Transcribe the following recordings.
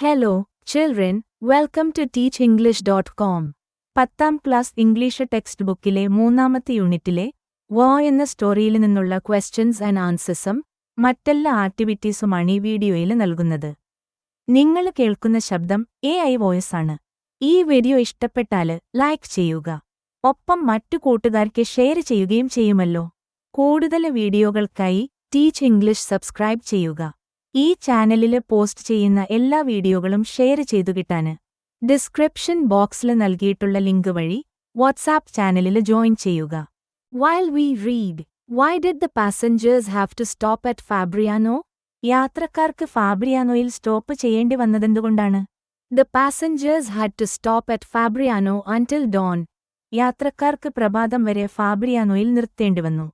Hello, children, welcome to teachenglish.com. 10ാം class English text ബുക്കിലെ മൂന്നാമത്തെ യൂണിറ്റിലെ വോ എന്ന സ്റ്റോറിയിൽ നിന്നുള്ള ക്വസ്റ്റ്യൻസ് ആൻഡ് ആൻസേഴ്സും മറ്റെല്ലാ ആക്ടിവിറ്റീസുമാണ് ഈ വീഡിയോയിൽ നൽകുന്നത്. നിങ്ങൾ കേൾക്കുന്ന ശബ്ദം AI വോയിസ് ആണ്. ഈ വീഡിയോ ഇഷ്ടപ്പെട്ടാല് ലൈക്ക് ചെയ്യുക. ഒപ്പം മറ്റു കൂട്ടുകാർക്ക് ഷെയർ ചെയ്യുകയും ചെയ്യുമല്ലോ. കൂടുതൽ വീഡിയോകൾക്കായി ടീച്ച് ഇംഗ്ലീഷ് സബ്സ്ക്രൈബ് ചെയ്യുക. ഈ ചാനലില് പോസ്റ്റ് ചെയ്യുന്ന എല്ലാ വീഡിയോകളും ഷെയർ ചെയ്തു കിട്ടാന് ഡിസ്ക്രിപ്ഷൻ ബോക്സിൽ നൽകിയിട്ടുള്ള ലിങ്ക് വഴി വാട്സാപ്പ് ചാനലില് ജോയിൻ ചെയ്യുക. While we read, why did the passengers have to stop at Fabriano? യാത്രക്കാർക്ക് ഫാബ്രിയാനോയിൽ സ്റ്റോപ്പ് ചെയ്യേണ്ടി വന്നതെന്തുകൊണ്ടാണ്? The passengers had to stop at Fabriano until dawn. യാത്രക്കാർക്ക് പ്രഭാതം വരെ ഫാബ്രിയാനോയിൽ നിർത്തേണ്ടിവന്നു.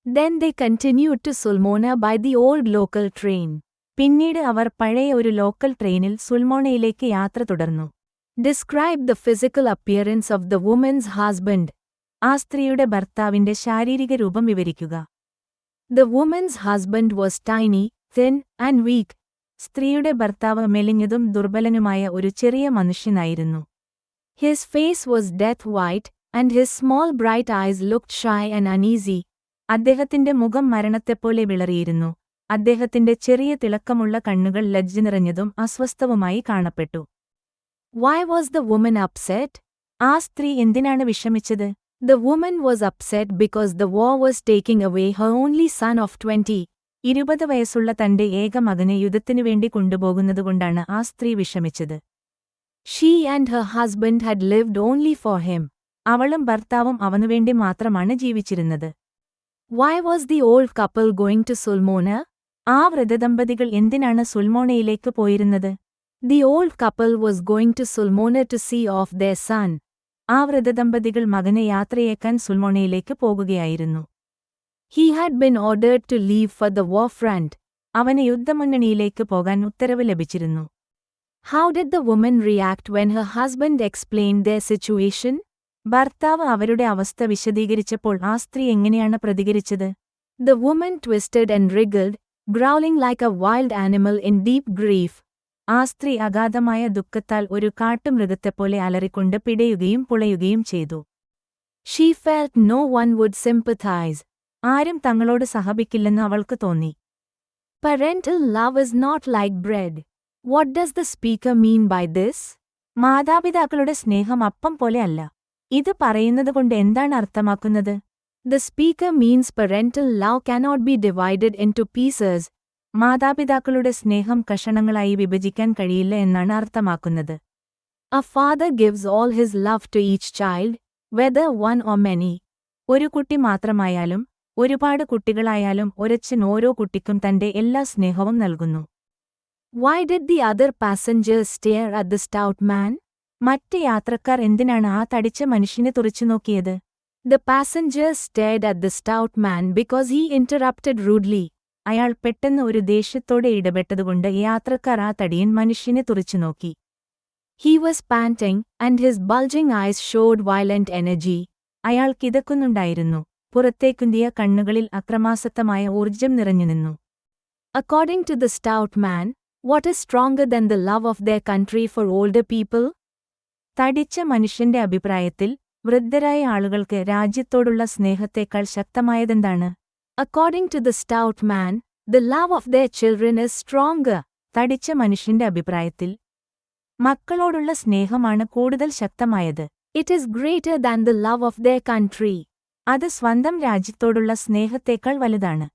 Then they continued to Sulmona by the old local train. പിന്നീട് അവർ പഴയ ഒരു local ട്രെയിനിൽ സുൽമോണയിലേക്ക് യാത്ര തുടർന്നു. Describe the physical appearance of the woman's husband. ആ സ്ത്രീയുടെ ഭർത്താവിന്റെ ശാരീരിക രൂപം വിവരിക്കുക. The woman's husband was tiny, thin, and weak. സ്ത്രീയുടെ ഭർത്താവ് മെലിഞ്ഞതും ദുർബലനുമായ ഒരു ചെറിയ മനുഷ്യനായിരുന്നു. His face was death white, and his small bright eyes looked shy and uneasy. അദ്ദേഹത്തിന്റെ മുഖം മരണത്തെപ്പോലെ വിളറിയിരുന്നു. അദ്ദേഹത്തിന്റെ ചെറിയ തിളക്കമുള്ള കണ്ണുകൾ ലജ്ജ നിറഞ്ഞതും അസ്വസ്ഥവുമായി കാണപ്പെട്ടു. Why was the woman upset? ആ സ്ത്രീ എന്തിനാണ് വിഷമിച്ചത്? The woman was upset because the war was taking away her only son of 20. 20 വയസ്സുള്ള തന്റെ ഏക മകനെ യുദ്ധത്തിനുവേണ്ടി കൊണ്ടുപോകുന്നതുകൊണ്ടാണ് ആ സ്ത്രീ വിഷമിച്ചത്. She and her husband had lived only for him. അവളും ഭർത്താവും അവനുവേണ്ടി മാത്രമാണ് ജീവിച്ചിരുന്നത്. Why was the old couple going to Sulmona? ആ വൃദ്ധദമ്പതികൾ എന്തിനാണ് സുൽമോണയിലേക്ക് പോയിരുന്നത്? The old couple was going to Sulmona to see off their son. ആ വൃദ്ധദമ്പതികൾ മകനെ യാത്രയേക്കാൻ സുൽമോണയിലേക്ക് പോകുകയായിരുന്നു. He had been ordered to leave for the war front. അവന് യുദ്ധമുന്നണിയിലേക്ക് പോകാൻ ഉത്തരവ് ലഭിച്ചിരുന്നു. How did the woman react when her husband explained their situation? ഭർത്താവ് അവരുടെ അവസ്ഥ വിശദീകരിച്ചപ്പോൾ ആ സ്ത്രീ എങ്ങനെയാണ് പ്രതികരിച്ചത്? The woman twisted and wriggled, growling like a wild animal in deep grief. ആ സ്ത്രീ അഗാധമായ ദുഃഖത്താൽ ഒരു കാട്ടുമൃഗത്തെപ്പോലെ അലറിക്കൊണ്ട് പിടയുകയും പുളയുകയും ചെയ്തു. She felt no one would sympathize. ആരും തങ്ങളോട് സഹപിക്കില്ലെന്ന് അവൾക്ക് തോന്നി. Parental love is not like bread. What does the speaker mean by this? മാതാപിതാക്കളുടെ സ്നേഹം അപ്പം പോലെ അല്ല. ഇത് പറയുന്നതുകൊണ്ട് എന്താണ് അർത്ഥമാക്കുന്നത്? The speaker means parental love cannot be divided into pieces. മാതാപിതാക്കളുടെ സ്നേഹം കഷണങ്ങളായി വിഭജിക്കാൻ കഴിയില്ല എന്നാണ് അർത്ഥമാക്കുന്നത്. A father gives all his love to each child, whether one or many. ഒരു കുട്ടി മാത്രമായാലും ഒരുപാട് കുട്ടികളായാലും ഒരച്ഛൻ ഓരോ കുട്ടിക്കും തന്റെ എല്ലാ സ്നേഹവും നൽകുന്നു. Why did the other passengers stare at the stout man? മറ്റ് യാത്രക്കാർ എന്തിനാണ് ആ തടിച്ച മനുഷ്യനെ തുറിച്ചുനോക്കിയത്? The passengers stared at the stout man because he interrupted rudely. അയാൾ പെട്ടെന്ന് ഒരു ദേഷ്യത്തോടെ ഇടപെട്ടതുകൊണ്ട് യാത്രക്കാർ ആ തടിയൻ മനുഷ്യനെ തുറിച്ചുനോക്കി. He was panting, and his bulging eyes showed violent energy. അയാൾ കിതക്കുന്നുണ്ടായിരുന്നു. പുറത്തേക്കുന്തിയ കണ്ണുകളിൽ അക്രമാസക്തമായ ഊർജ്ജം നിറഞ്ഞുനിന്നു. According to the stout man, what is stronger than the love of their country for older people? തടിച്ച മനുഷ്യന്റെ അഭിപ്രായത്തിൽ വൃദ്ധരായ ആളുകൾക്ക് രാജ്യത്തോടുള്ള സ്നേഹത്തേക്കാൾ ശക്തമായതെന്താണ്? According to the stout man, the love of their children is stronger. തടിച്ച മനുഷ്യന്റെ അഭിപ്രായത്തിൽ മക്കളോടുള്ള സ്നേഹമാണ് കൂടുതൽ ശക്തമായത്. It is greater than the love of their country. അത് സ്വന്തം രാജ്യത്തോടുള്ള സ്നേഹത്തേക്കാൾ വലുതാണ്.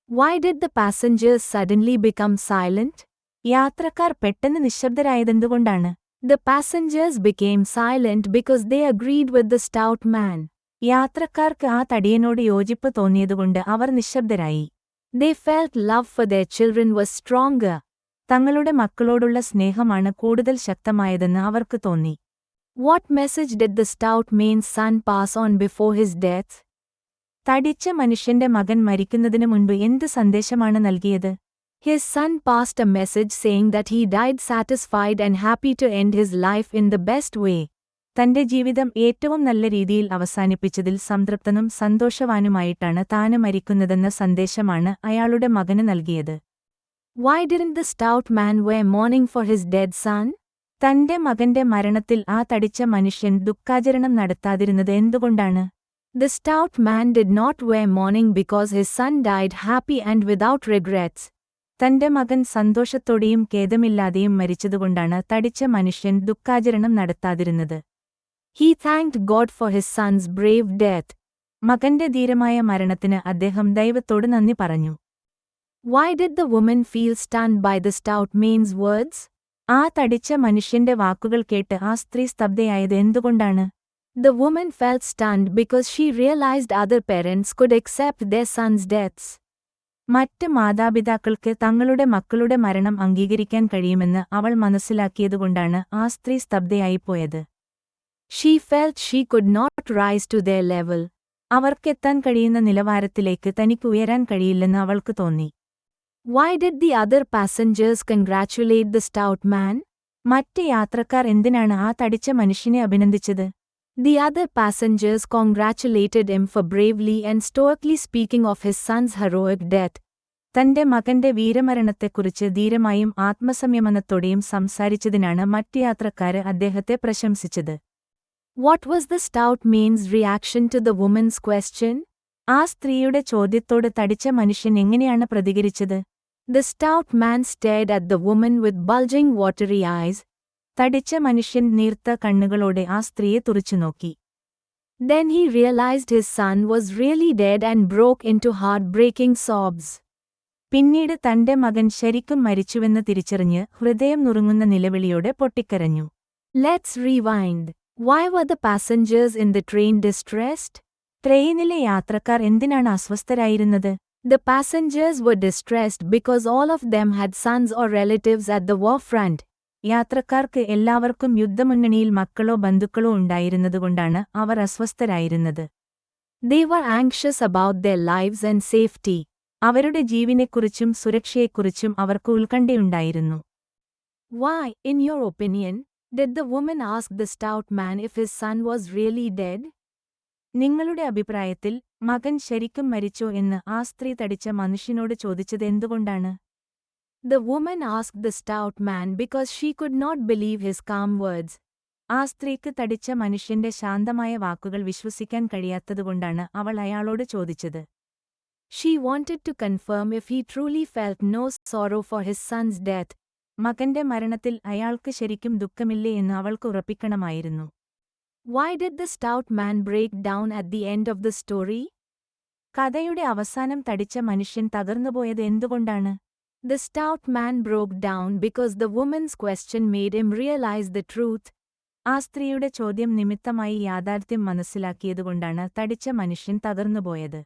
Why did the passengers suddenly become silent? യാത്രക്കാർ പെട്ടെന്ന് നിശബ്ദരായതെന്തുകൊണ്ടാണ്? The passengers became silent because they agreed with the stout man. യാത്രക്കാർക്ക് ആ തടിയനോട് യോജിപ്പ് തോന്നിയതുകൊണ്ട് അവർ നിശബ്ദരായി. They felt love for their children was stronger. തങ്ങളുടെ മക്കളോടുള്ള സ്നേഹമാണ് കൂടുതൽ ശക്തമായതെന്ന് അവർക്ക് തോന്നി. What message did the stout man's son pass on before his death? തടിച്ച മനുഷ്യന്റെ മകൻ മരിക്കുന്നതിനു മുൻപ് എന്ത് സന്ദേശമാണ് നൽകിയത്? His son passed a message saying that he died satisfied and happy to end his life in the best way. തന്റെ ജീവിതം ഏറ്റവും നല്ല രീതിയിൽ അവസാനിപ്പിച്ചതിൽ സംതൃപ്തനും സന്തോഷവാനുമായിട്ടാണ് താന് മരിക്കുന്നതെന്ന സന്ദേശമാണ് അയാളുടെ മകന് നൽകിയത്. Why didn't the stout man wear mourning for his dead son? തന്റെ മകന്റെ മരണത്തിൽ ആ തടിച്ച മനുഷ്യൻ ദുഃഖാചരണം നടത്താതിരുന്നത് എന്തുകൊണ്ടാണ്? The stout man did not wear mourning because his son died happy and without regrets. തന്റെ മകൻ സന്തോഷത്തോടെയും ഖേദമില്ലാതെയും മരിച്ചതുകൊണ്ടാണ് തടിച്ച മനുഷ്യൻ ദുഃഖാചരണം നടത്താതിരുന്നത്. He thanked God for his son's brave death. മകന്റെ ധീരമായ മരണത്തിന് അദ്ദേഹം ദൈവത്തോട് നന്ദി പറഞ്ഞു. Why did the woman feel stunned by the stout man's words? ആ തടിച്ച മനുഷ്യന്റെ വാക്കുകൾ കേട്ട് ആ സ്ത്രീ സ്തബ്ധയായത് എന്തുകൊണ്ടാണ്? The woman felt stunned because she realized other parents could accept their sons' deaths. മറ്റ് മാതാപിതാക്കൾക്ക് തങ്ങളുടെ മക്കളുടെ മരണം അംഗീകരിക്കാൻ കഴിയുമെന്ന് അവൾ മനസ്സിലാക്കിയതുകൊണ്ടാണ് ആ സ്ത്രീ സ്തബ്ധയായിപ്പോയത്. She felt she could not rise to their level. അവർക്കെത്താൻ കഴിയുന്ന നിലവാരത്തിലേക്ക് തനിക്ക് ഉയരാൻ കഴിയില്ലെന്ന് അവൾക്ക് തോന്നി. Why did the other passengers congratulate the stout man? മറ്റ് യാത്രക്കാർ എന്തിനാണ് ആ തടിച്ച മനുഷ്യനെ അഭിനന്ദിച്ചത്? The other passengers congratulated him for bravely and stoically speaking of his son's heroic death. തന്റെ മകന്റെ വീരമരണത്തെക്കുറിച്ച് ധീരമായും ആത്മസംയമനത്തോടെയും സംസാരിച്ചതിനാണ് മറ്റ് യാത്രക്കാര് അദ്ദേഹത്തെ പ്രശംസിച്ചത്. What was the stout man's reaction to the woman's question? ആ സ്ത്രീയുടെ ചോദ്യത്തോട് തടിച്ച മനുഷ്യൻ എങ്ങനെയാണ് പ്രതികരിച്ചത്? The stout man stared at the woman with bulging watery eyes. തടിച്ച മനുഷ്യൻ നീർത്ത കണ്ണുകളോടെ ആ സ്ത്രീയെ തുറിച്ചുനോക്കി. Then he realized his son was really dead and broke into heartbreaking sobs. പിന്നീട് തന്റെ മകൻ ശരിക്കും മരിച്ചുവെന്ന് തിരിച്ചറിഞ്ഞ് ഹൃദയം നുറുങ്ങുന്ന നിലവിളിയോടെ പൊട്ടിക്കരഞ്ഞു. Let's rewind. Why were the passengers in the train distressed? ട്രെയിനിലെ യാത്രക്കാർ എന്തിനാണ് അസ്വസ്ഥരായിരുന്നത്? The passengers were distressed because all of them had sons or relatives at the war front. യാത്രക്കാർക്ക് എല്ലാവർക്കും യുദ്ധമുന്നണിയിൽ മക്കളോ ബന്ധുക്കളോ ഉണ്ടായിരുന്നതുകൊണ്ടാണ് അവർ അസ്വസ്ഥരായിരുന്നത്. They were anxious about their lives and safety. അവരുടെ ജീവനെക്കുറിച്ചും സുരക്ഷയെക്കുറിച്ചും അവർക്ക് ഉത്കണ്ഠയുണ്ടായിരുന്നു. Why, in your opinion, did the woman ask the stout man if his son was really dead? നിങ്ങളുടെ അഭിപ്രായത്തിൽ മകൻ ശരിക്കും മരിച്ചോ എന്ന് ആ സ്ത്രീ തടിച്ച മനുഷ്യനോട് ചോദിച്ചത് എന്തുകൊണ്ടാണ്? The woman asked the stout man because she could not believe his calm words. ആ സ്ത്രീക്ക് തടിച്ച മനുഷ്യന്റെ ശാന്തമായ വാക്കുകൾ വിശ്വസിക്കാൻ കഴിയാത്തതുകൊണ്ടാണ് അവൾ അയാളോട് ചോദിച്ചത്. She wanted to confirm if he truly felt no sorrow for his son's death. മകന്റെ മരണത്തിൽ അയാൾക്ക് ശരിക്കും ദുഃഖമില്ലേ എന്ന് അവൾക്ക് ഉറപ്പിക്കണമായിരുന്നു. Why did the stout man break down at the end of the story? കഥയുടെ അവസാനം തടിച്ച മനുഷ്യൻ തകർന്നുപോയത് എന്തുകൊണ്ടാണ്? The stout man broke down because the woman's question made him realize the truth. ആ സ്ത്രീയുടെ ചോദ്യം നിമിത്തമായി യാഥാർത്ഥ്യം മനസ്സിലാക്കിയതുകൊണ്ടാണ് തടിച്ച മനുഷ്യൻ തകർന്നുപോയത്.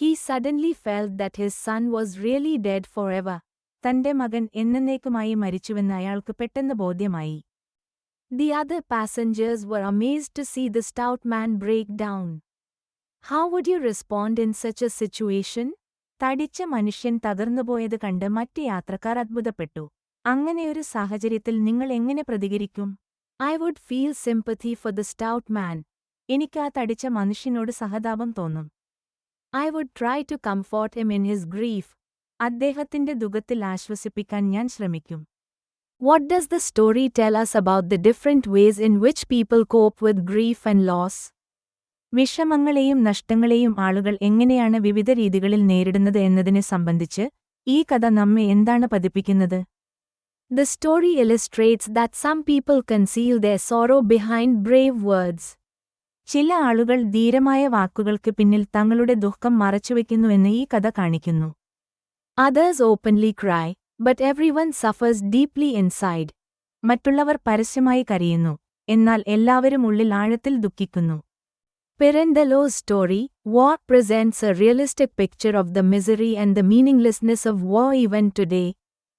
He suddenly felt that his son was really dead forever. തന്റെ മകൻ എന്നേക്കുമായി മരിച്ചുവെന്ന് അയാൾക്ക് പെട്ടെന്ന് ബോധ്യമായി. The other passengers were amazed to see the stout man break down. How would you respond in such a situation? തടിച്ച മനുഷ്യൻ തകർന്നുപോയത് കണ്ട് മറ്റ് യാത്രക്കാർ അത്ഭുതപ്പെട്ടു. അങ്ങനെയൊരു സാഹചര്യത്തിൽ നിങ്ങൾ എങ്ങനെ പ്രതികരിക്കും? I would feel sympathy for the stout man. എനിക്ക് ആ തടിച്ച മനുഷ്യനോട് സഹതാപം തോന്നും. I would try to comfort him in his grief. അദ്ദേഹത്തിന്റെ ദുഃഖത്തിൽ ആശ്വസിപ്പിക്കാൻ ഞാൻ ശ്രമിക്കും. What does the story tell us about the different ways in which people cope with grief and loss? വിഷമങ്ങളെയും നഷ്ടങ്ങളെയും ആളുകൾ എങ്ങനെയാണ് വിവിധ രീതികളിൽ നേരിടുന്നത് എന്നതിനെ സംബന്ധിച്ച് ഈ കഥ നമ്മെ എന്താണ് പഠിപ്പിക്കുന്നത്? The story illustrates that some people conceal their sorrow behind brave words. ചില ആളുകൾ ധീരമായ വാക്കുകൾക്ക് പിന്നിൽ തങ്ങളുടെ ദുഃഖം മറച്ചുവെക്കുന്നുവെന്ന് ഈ കഥ കാണിക്കുന്നു. Others openly cry, but everyone suffers deeply inside. മറ്റുള്ളവർ പരസ്യമായി കരയുന്നു, എന്നാൽ എല്ലാവരും ഉള്ളിൽ ആഴത്തിൽ ദുഃഖിക്കുന്നു. Pirandello's story, War, presents a realistic picture of the misery and the meaninglessness of war even today.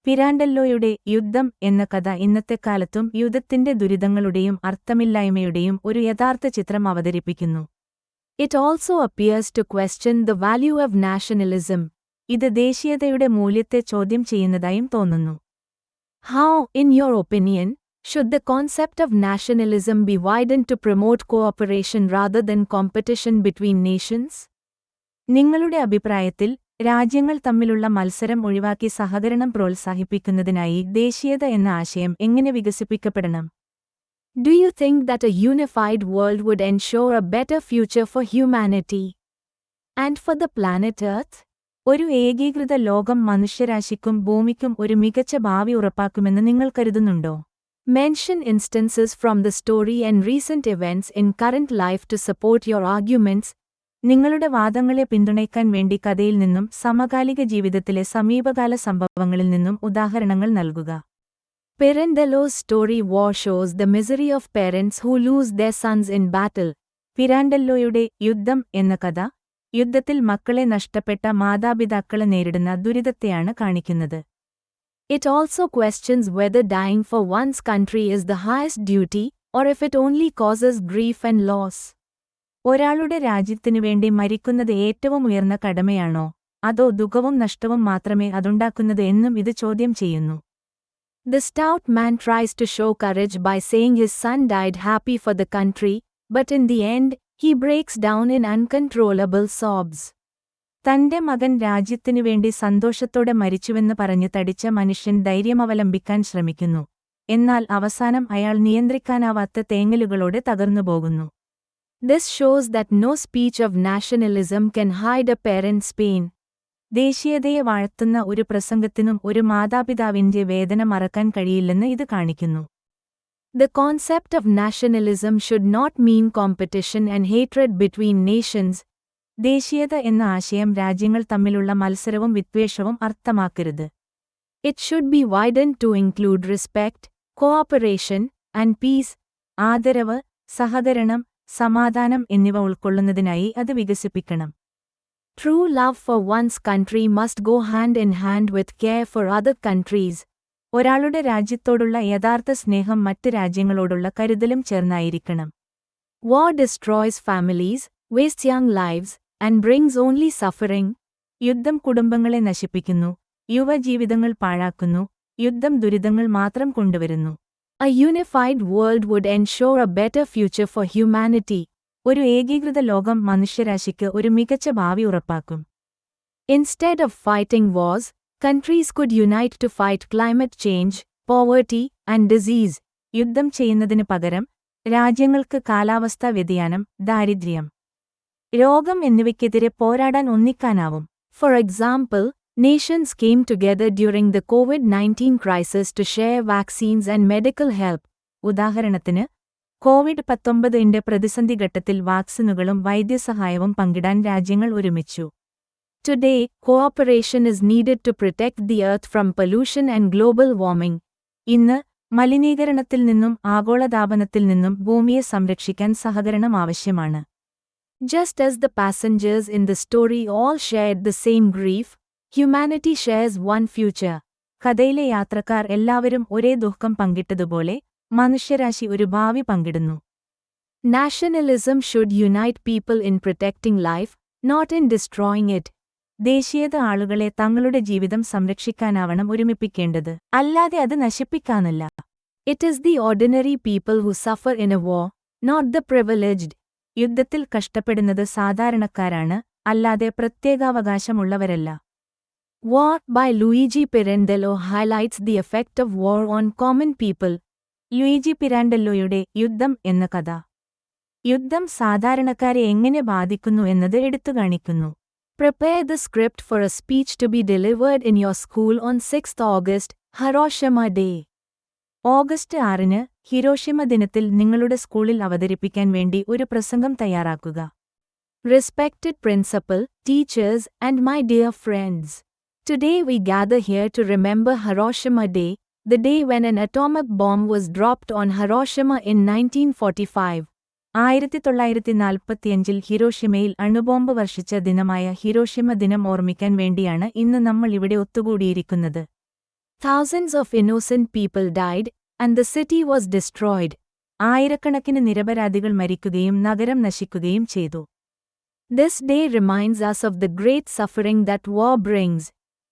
പിരാൻഡെല്ലോയുടെ യുദ്ധം എന്ന കഥ ഇന്നത്തെക്കാലത്തും യുദ്ധത്തിന്റെ ദുരിതങ്ങളുടെയും അർത്ഥമില്ലായ്മയുടെയും ഒരു യഥാർത്ഥ ചിത്രം അവതരിപ്പിക്കുന്നു. It also appears to question the value of nationalism. ഇത് ദേശീയതയുടെ മൂല്യത്തെ ചോദ്യം ചെയ്യുന്നതായും തോന്നുന്നു. How, in your opinion, should the concept of nationalism be widened to promote cooperation rather than competition between nations? നിങ്ങളുടെ അഭിപ്രായത്തിൽ രാജ്യങ്ങൾ തമ്മിലുള്ള മത്സരം ഒഴിവാക്കി സഹകരണം പ്രോത്സാഹിപ്പിക്കുന്നതിനായി ദേശീയത എന്ന ആശയം എങ്ങനെ വികസിപ്പിക്കപ്പെടണം? Do you think that a unified world would ensure a better future for humanity and for the planet Earth? ഒരു ഏകീകൃത ലോകം മനുഷ്യരാശിക്കും ഭൂമിക്കും ഒരു മികച്ച ഭാവി ഉറപ്പാക്കുമെന്ന് നിങ്ങൾ കരുതുന്നുണ്ടോ? Mention instances from the story and recent events in current life to support your arguments. നിങ്ങളുടെ വാദങ്ങളെ പിന്തുണയ്ക്കാൻ വേണ്ടി കഥയിൽ നിന്നും സമകാലിക ജീവിതത്തിലെ സമീപകാല സംഭവങ്ങളിൽ നിന്നും ഉദാഹരണങ്ങൾ നൽകുക. Pirandello's story War shows the misery of parents who lose their sons in battle. പിരാൻഡെല്ലോയുടെ യുദ്ധം എന്ന കഥ യുദ്ധത്തിൽ മക്കളെ നഷ്ടപ്പെട്ട മാതാപിതാക്കളെ നേരിടുന്ന ദുരിതത്തെയാണ് കാണിക്കുന്നത്. It also questions whether dying for one's country is the highest duty, or if it only causes grief and loss. ഒരാളുടെ രാജ്യത്തിനുവേണ്ടി മരിക്കുന്നത് ഏറ്റവും ഉയർന്ന കടമയാണോ, അതോ ദുഃഖവും നഷ്ടവും മാത്രമേ അതുണ്ടാക്കുന്നത് എന്നും ഇത് ചോദ്യം ചെയ്യുന്നു. The stout man tries to show courage by saying his son died happy for the country, but in the end, he breaks down in uncontrollable sobs. തന്റെ മകൻ രാജ്യത്തിനുവേണ്ടി സന്തോഷത്തോടെ മരിച്ചുവെന്ന് പറഞ്ഞ് തടിച്ച മനുഷ്യൻ ധൈര്യമവലംബിക്കാൻ ശ്രമിക്കുന്നു. എന്നാൽ അവസാനം അയാൾ നിയന്ത്രിക്കാനാവാത്ത തേങ്ങലുകളോടെ തകർന്നുപോകുന്നു. This shows that no speech of nationalism can hide a parent's pain. ദേശീയതയെ വാഴ്ത്തുന്ന ഒരു പ്രസംഗത്തിനും ഒരു മാതാപിതാവിന്റെ വേദന മറക്കാൻ കഴിയില്ലെന്ന് ഇത് കാണിക്കുന്നു. The concept of nationalism should not mean competition and hatred between nations. ദേശീയത എന്ന ആശയം രാജ്യങ്ങൾ തമ്മിലുള്ള മത്സരവും വിദ്വേഷവും അർത്ഥമാക്കരുത്. It should be widened to include respect, cooperation, and peace. ആദരവ്, സഹകരണം, സമാധാനം എന്നിവ ഉൾക്കൊള്ളുന്നതിനായി അത് വികസിപ്പിക്കണം. True love for one's country must go hand in hand with care for other countries. ഒരാളുടെ രാജ്യത്തോടുള്ള യഥാർത്ഥ സ്നേഹം മറ്റ് രാജ്യങ്ങളോടുള്ള കരുതലും ചേർന്നായിരിക്കണം. War destroys families, wastes young lives, and brings only suffering. യുദ്ധം കുടുംബങ്ങളെ നശിപ്പിക്കുന്നു, യുവജീവിതങ്ങൾ പാഴാക്കുന്നു, യുദ്ധം ദുരിതങ്ങൾ മാത്രം കൊണ്ടുവരുന്നു. A unified world would ensure a better future for humanity. ഒരു ഏകീകൃത ലോകം മനുഷ്യരാശിക്ക് ഒരു മികച്ച ഭാവി ഉറപ്പാക്കും. Instead of fighting wars, countries could unite to fight climate change, poverty, and disease. യുദ്ധം ചെയ്യുന്നതിന് പകരം രാജ്യങ്ങൾക്ക് കാലാവസ്ഥാ വ്യതിയാനം, ദാരിദ്ര്യം, രോഗം എന്നിവയ്ക്കെതിരെ പോരാടാൻ ഒന്നിക്കാനാവും. For example, nations came together during the COVID-19 crisis to share vaccines and medical help. ഉദാഹരണത്തിന്, COVID-19 പ്രതിസന്ധി ഘട്ടത്തിൽ വാക്സിനുകളും വൈദ്യസഹായവും പങ്കിടാൻ രാജ്യങ്ങൾ ഒരുമിച്ചു. Today, cooperation is needed to protect the earth from pollution and global warming. ഇന്ന്, മലിനീകരണത്തിൽ നിന്നും ആഗോളതാപനത്തിൽ നിന്നും ഭൂമിയെ സംരക്ഷിക്കാൻ സഹകരണം ആവശ്യമാണ്. Just as the passengers in the story all shared the same grief, humanity shares one future. കഥയിലെ യാത്രക്കാർ എല്ലാവരും ഒരേ ദുഃഖം പങ്കിട്ടതുപോലെ, മനുഷ്യരാശി ഒരു ഭാവി പങ്കിടുന്നു. Nationalism should unite people in protecting life, not in destroying it. ദേശീയത ആളുകളെ തങ്ങളുടെ ജീവിതം സംരക്ഷിക്കാനാവണം ഒരുമിപ്പിക്കേണ്ടത്, അല്ലാതെ അത് നശിപ്പിക്കാനല്ല. It is the ordinary people who suffer in a war, not the privileged. യുദ്ധത്തിൽ കഷ്ടപ്പെടുന്നത് സാധാരണക്കാരാണ്, അല്ലാതെ പ്രത്യേകാവകാശമുള്ളവരല്ല. War by Luigi Pirandello highlights the effect of war on common people. Luigi പിരാൻഡെല്ലോയുടെ യുദ്ധം എന്ന കഥ യുദ്ധം സാധാരണക്കാരെ എങ്ങനെ ബാധിക്കുന്നു എന്നത് എടുത്തുകാണിക്കുന്നു. Prepare the script for a speech to be delivered in your school on 6th August, Hiroshima Day. August 6-ന് ഹിരോഷിമ ദിനത്തിൽ നിങ്ങളുടെ സ്കൂളിൽ അവതരിപ്പിക്കാൻ വേണ്ടി ഒരു പ്രസംഗം തയ്യാറാക്കുക. Respected principal, teachers, and my dear friends. Today we gather here to remember Hiroshima Day, the day when an atomic bomb was dropped on Hiroshima in 1945. 1945-ൽ ഹിരോഷിമയിൽ അണുബോംബ് വർഷിച്ച ദിനമായ ഹിരോഷിമ ദിനം ഓർമ്മിക്കാൻ വേണ്ടിയാണ് ഇന്ന് നമ്മൾ ഇവിടെ ഒത്തുകൂടിയിരിക്കുന്നത്. Thousands of innocent people died, and the city was destroyed. ആയിരക്കണക്കിന് നിരപരാധികൾ മരിക്കുകയും നഗരം നശിക്കുകയും ചെയ്തു. This day reminds us of the great suffering that war brings.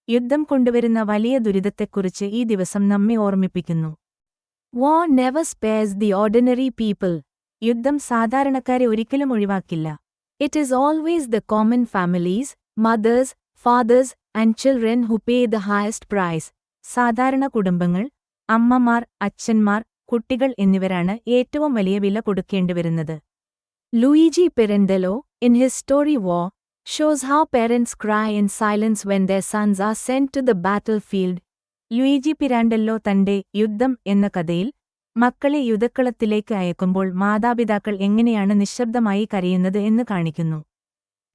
യുദ്ധം കൊണ്ടുവരുന്ന വലിയ ദുരിതത്തെക്കുറിച്ച് ഈ ദിവസം നമ്മെ ഓർമ്മിപ്പിക്കുന്നു. War never spares the ordinary people. യുദ്ധം സാധാരണക്കാരെ ഒരിക്കലും ഒഴിവാക്കില്ല. It is always the common families, mothers, fathers, and children who pay the highest price. സാധാരണ കുടുംബങ്ങൾ, അമ്മമാർ, അച്ഛന്മാർ, കുട്ടികൾ എന്നിവരാണ് ഏറ്റവും വലിയ വില കൊടുക്കേണ്ടിവരുന്നത്. Luigi Pirandello, in his story War, shows how parents cry in silence when their sons are sent to the battlefield. Luigi Pirandello തന്റെ യുദ്ധം എന്ന കഥയിൽ മക്കളെ യുദ്ധക്കളത്തിലേക്ക് അയക്കുമ്പോൾ മാതാപിതാക്കൾ എങ്ങനെയാണ് നിശബ്ദമായി കരയുന്നത് എന്ന് കാണിക്കുന്നു.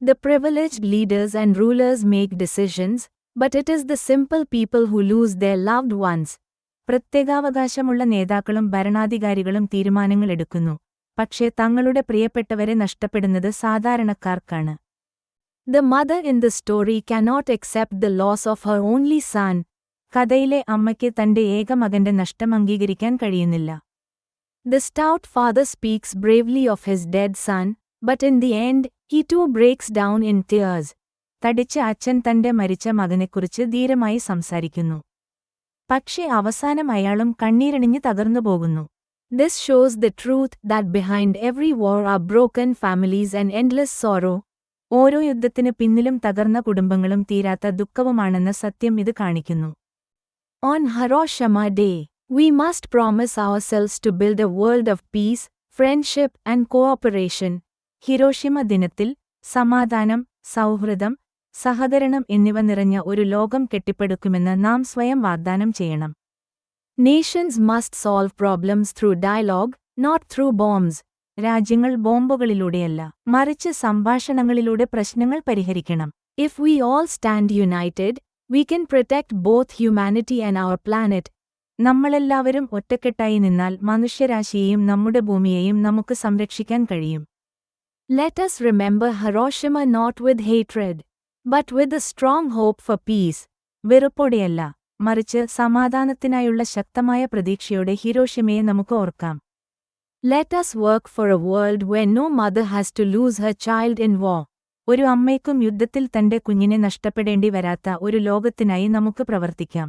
The privileged leaders and rulers make decisions, but it is the simple people who lose their loved ones. പ്രത്യേകാവകാശമുള്ള നേതാക്കളും ഭരണാധികാരികളും തീരുമാനങ്ങൾ എടുക്കുന്നു, പക്ഷേ തങ്ങളുടെ പ്രിയപ്പെട്ടവരെ നഷ്ടപ്പെടുന്നത് സാധാരണക്കാർക്കാണ്. The mother in the story cannot accept the loss of her only son. കഥയിലെ അമ്മയ്ക്ക് തന്റെ ഏക മകന്റെ നഷ്ടം അംഗീകരിക്കാൻ കഴിയുന്നില്ല. The stout father speaks bravely of his dead son, but in the end, he too breaks down in tears. തടിച്ച അച്ഛൻ തന്റെ മരിച്ച മകനെക്കുറിച്ച് ധീരമായി സംസാരിക്കുന്നു, പക്ഷേ അവസാനം അയാളും കണ്ണീരണിഞ്ഞ് തകർന്നുപോകുന്നു. This shows the truth that behind every war are broken families and endless sorrow. ഓരോ യുദ്ധത്തിന് പിന്നിലും തകർന്ന കുടുംബങ്ങളും തീരാത്ത ദുഃഖവുമാണെന്ന സത്യം ഇത് കാണിക്കുന്നു. On Hiroshima Day, we must promise ourselves to build a world of peace, friendship and cooperation. Hiroshima ദിനത്തിൽ സമാധാനം, സൗഹൃദം, സഹകരണം എന്നിവ നിറഞ്ഞ ഒരു ലോകം കെട്ടിപ്പടുക്കുമെന്ന് നാം സ്വയം വാഗ്ദാനം ചെയ്യണം. Nations must solve problems through dialogue, not through bombs. രാജ്യങ്ങൾ ബോംബുകളിലൂടെയല്ല, മറിച്ച് സംഭാഷണങ്ങളിലൂടെ പ്രശ്നങ്ങൾ പരിഹരിക്കണം. If we all stand united, we can protect both humanity and our planet. നമ്മളെല്ലാവരും ഒറ്റക്കെട്ടായി നിന്നാൽ മനുഷ്യരാശിയെയും നമ്മുടെ ഭൂമിയെയും നമുക്ക് സംരക്ഷിക്കാൻ കഴിയും. Let us remember Hiroshima not with hatred, but with a strong hope for peace. വെറുപ്പോടെയല്ല, മറിച്ച് സമാധാനത്തിനായുള്ള ശക്തമായ പ്രതീക്ഷയോടെ ഹിരോഷിമയെ നമുക്ക് ഓർക്കാം. Let us work for a world where no mother has to lose her child in war. ഒരു അമ്മയ്ക്കും യുദ്ധത്തിൽ തന്റെ കുഞ്ഞിനെ നഷ്ടപ്പെടേണ്ടി വരാത്ത ഒരു ലോകത്തിനായി നമുക്ക് പ്രവർത്തിക്കാം.